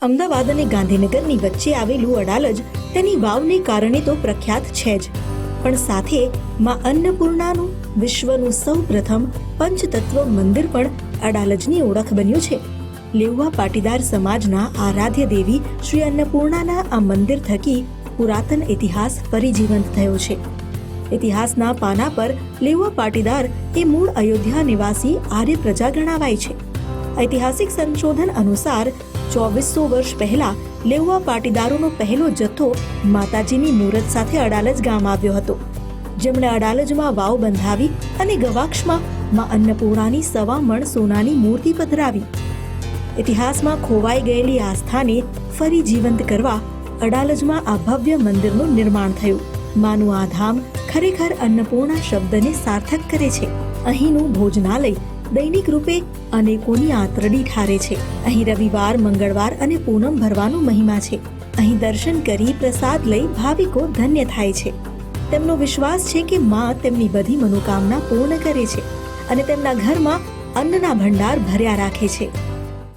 અમદાવાદ અને ગાંધીનગરની વચ્ચે આવેલું અડાલજ તેની વાવને કારણે તો પ્રખ્યાત છે જ, પણ સાથે માં અન્નપૂર્ણાનું વિશ્વનું સૌપ્રથમ પંચતત્વ મંદિર પણ અડાલજની ઓળખ બન્યું છે. લેઉવા પાટીદાર સમાજના આરાધ્ય દેવી શ્રી અન્નપૂર્ણાના આ મંદિર થકી પુરાતન ઇતિહાસ ફરી જીવંત થયો છે. ઇતિહાસના પાના પર લેઉવા પાટીદાર એ મૂળ અયોધ્યા નિવાસી આર્ય પ્રજા ગણાવાય છે. ઐતિહાસિક સંશોધન અનુસાર 2400 વર્ષ પહેલા લેઉવા પાટીદારોનો પહેલો જથ્થો માતાજીની મૂરત સાથે અડાલજ ગામ આવ્યો હતો, જેમણે અડાલજમાં વાવ બંધાવી અને ગવાક્ષમાં માં અન્નપૂર્ણાની 1.25 મણ સોનાની મૂર્તિ પધરાવી. ઇતિહાસમાં ખોવાઈ ગયેલી આસ્થાને ફરી જીવંત કરવા અડાલજમાં આ ભવ્ય મંદિરનું નિર્માણ થયું. માનું આ ધામ ખરેખર અન્નપૂર્ણા શબ્દને સાર્થક કરે છે. અહીંનું ભોજનાલય દૈનિક રૂપે અનેકોની આંતરડી ઠારે છે. અહીં રવિવાર, મંગળવાર અને પૂનમ ભરવાનો મહિમા છે. અહીં દર્શન કરી પ્રસાદ લઈ ભાવિકો ધન્ય થાય છે. તેમનો વિશ્વાસ છે કે માં તેમની બધી મનોકામના પૂર્ણ કરે છે અને તેમના ઘરમાં અન્નના ભંડાર ભર્યા રાખે છે.